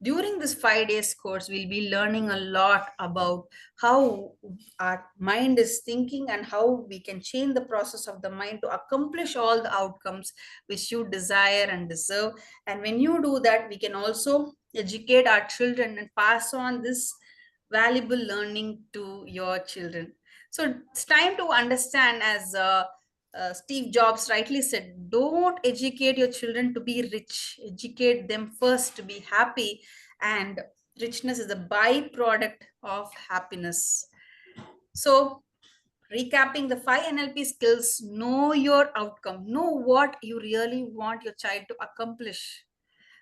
during this 5 days course, we'll be learning a lot about how our mind is thinking and how we can change the process of the mind to accomplish all the outcomes which you desire and deserve. And when you do that, we can also educate our children and pass on this valuable learning to your children. So it's time to understand, as Steve Jobs rightly said, don't educate your children to be rich. Educate them first to be happy, and richness is a byproduct of happiness. So, recapping the 5 NLP skills: know your outcome, know what you really want your child to accomplish,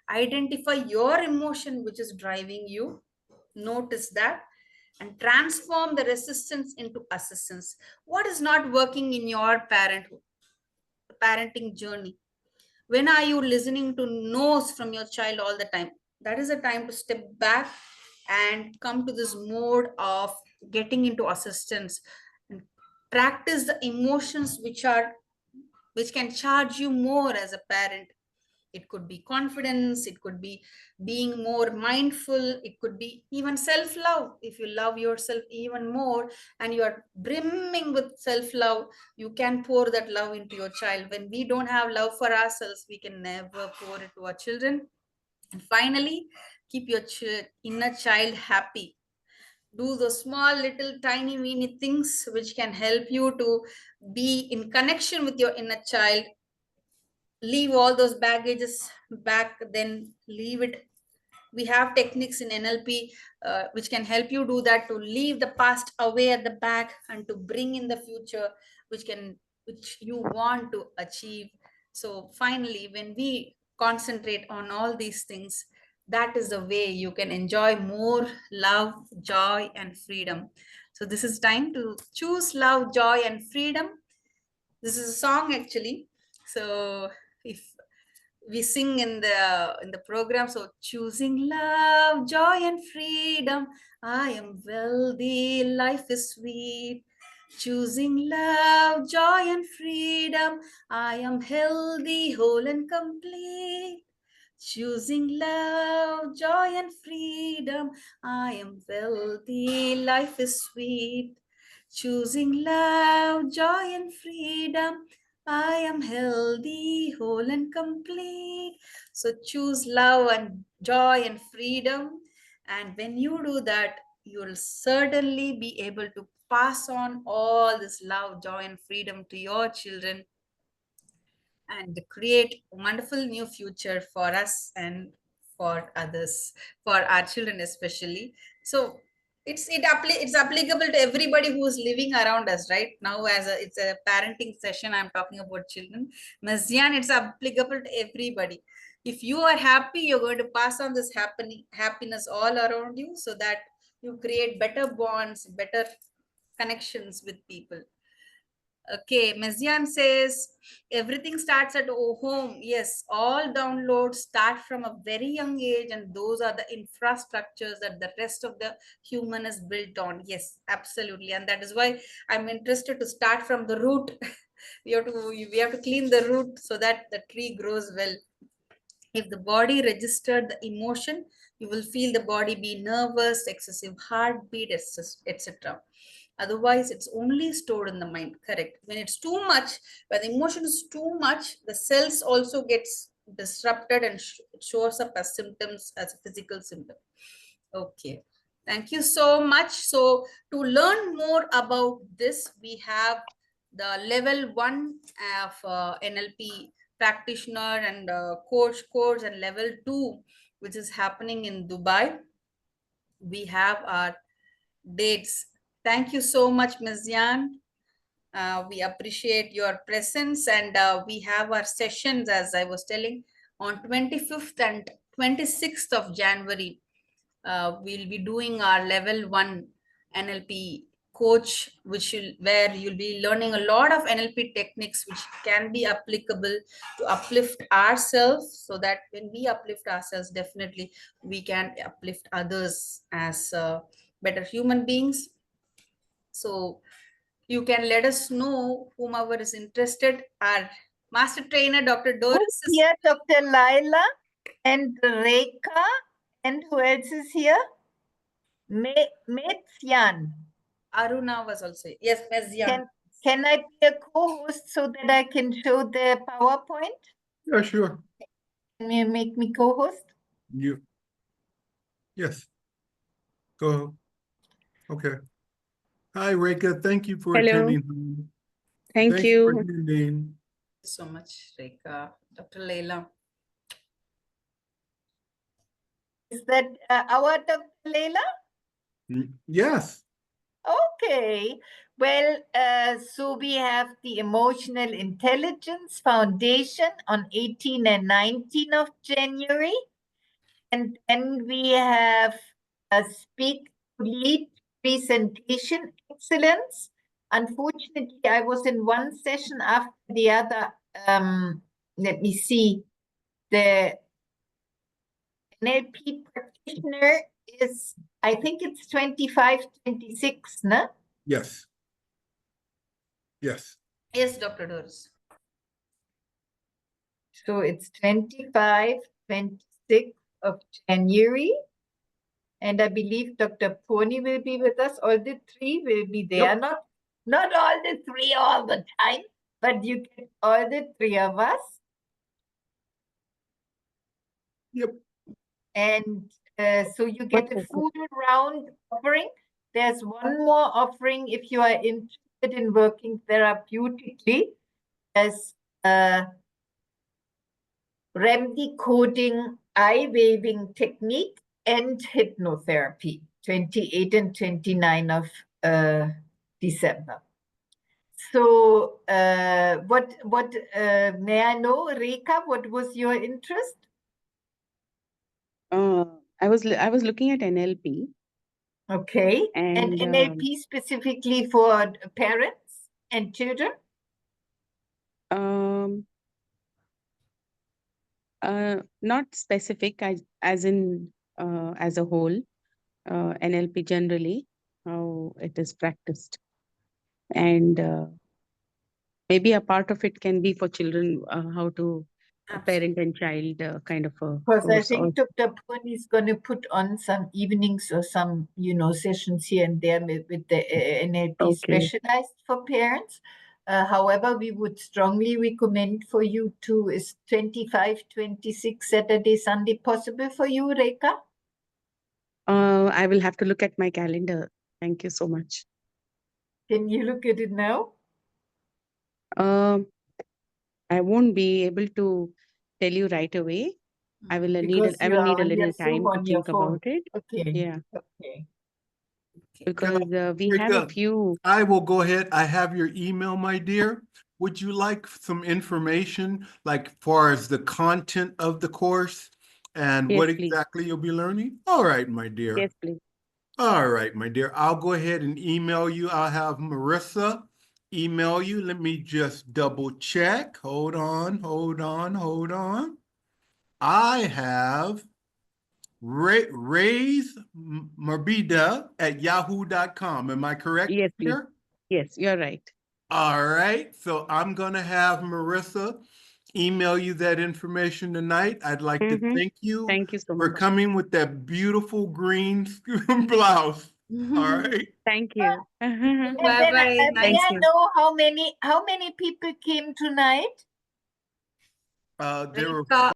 identify your emotion which is driving you, notice that, and transform the resistance into assistance. What is not working in your parenting journey? When are you listening to no's from your child all the time? That is a time to step back and come to this mode of getting into assistance and practice the emotions which can charge you more as a parent. It could be confidence, it could be being more mindful, it could be even self-love. If you love yourself even more and you are brimming with self-love, you can pour that love into your child. When we don't have love for ourselves, we can never pour it to our children. And finally, keep your inner child happy. Do those small little tiny weeny things which can help you to be in connection with your inner child. Leave all those baggages back, then leave it. We have techniques in NLP which can help you do that, to leave the past away at the back and to bring in the future which you want to achieve. So finally, when we concentrate on all these things, that is the way you can enjoy more love, joy, and freedom. So this is time to choose love, joy, and freedom. This is a song actually. So if we sing in the program, so choosing love, joy, and freedom, I am wealthy, life is sweet. Choosing love, joy, and freedom, I am healthy, whole, and complete. Choosing love, joy, and freedom, I am wealthy, life is sweet. Choosing love, joy, and freedom, I am healthy, whole, and complete. So choose love and joy and freedom. And when you do that, you will certainly be able to pass on all this love, joy, and freedom to your children and create a wonderful new future for us and for others, for our children especially. So it's applicable to everybody who is living around us right now. It's a parenting session, I'm talking about children. Mazyan, it's applicable to everybody. If you are happy, you're going to pass on this happiness all around you, so that you create better bonds, better connections with people. Okay, Mezian says everything starts at home. Yes, all downloads start from a very young age, and those are the infrastructures that the rest of the human is built on. Yes, absolutely, and that is why I'm interested to start from the root. we have to clean the root so that the tree grows well. If the body registered the emotion, you will feel the body be nervous, excessive heartbeat, etc. Otherwise, it's only stored in the mind. Correct. When it's too much, when the emotion is too much, the cells also gets disrupted and it shows up as symptoms, as a physical symptom. Okay. Thank you so much. So to learn more about this, we have the level 1 of NLP practitioner and course, and level 2, which is happening in Dubai. We have our dates. Thank you so much, Ms. Yan. We appreciate your presence, and we have our sessions, as I was telling, on 25th and 26th of January. We'll be doing our level 1 NLP coach, where you'll be learning a lot of NLP techniques which can be applicable to uplift ourselves, so that when we uplift ourselves, definitely we can uplift others as better human beings. So you can let us know, whomever is interested. Our master trainer, Dr. Doris, is here, Dr. Laila and Rekha, and who else is here? Metsyan. Aruna was also, yes, Mezyan. Can I be a co-host so that I can show the PowerPoint? Yeah, sure. Can you make me co-host? Yes. Go. Okay. Hi, Rekha. Thank you for Hello. attending. Thank Thanks you. for attending. Thank you so much, Rekha. Dr. Leila. Is that our Dr. Leila? Yes. Okay. Well, so we have the Emotional Intelligence Foundation on 18 and 19 of January. And then we have a lead presentation excellence. Unfortunately, I was in one session after the other. Let me see. The NLP practitioner is, I think it's 25, 26, no? Yes. Yes. Yes, Dr. Doris. So it's 25, 26 of January. And I believe Dr. Pony will be with us. All the three will be there. Yep. Not all the three all the time, but you get all the three of us. Yep. And so you get a full round offering. There's one more offering if you are interested in working therapeutically as REM decoding, eye waving technique, and hypnotherapy, 28 and 29 of December. So may I know, Rekha, what was your interest? I was looking at NLP. Okay. And NLP specifically for parents and children? Not specific, as in as a whole, NLP generally, how it is practiced. And maybe a part of it can be for children, how to parent and child kind of a Because I course. think Dr. Pony is going to put on some evenings or some, sessions here and there with the NLP specialized for parents. However, we would strongly recommend for you to, is 25, 26 Saturday, Sunday possible for you, Rekha? I will have to look at my calendar. Thank you so much. Can you look at it now? I won't be able to tell you right away. I will need a little time to think about it. Okay. Yeah. Okay. Because we have a few. I will go ahead. I have your email, my dear. Would you like some information, like far as the content of the course and Yes, what please. exactly you'll be learning? All right, my dear. Yes, please. All right, my dear. I'll go ahead and email you. I'll have Marissa email you. Let me just double check. Hold on. I have Raise Marbida at yahoo.com. Am I correct? Yes, please. Here? Yes, you're right. All right. So I'm going to have Marissa email you that information tonight. I'd like to thank you, so for much coming with that beautiful green blouse. All right. Thank you. Bye-bye. May I know how many people came tonight? There were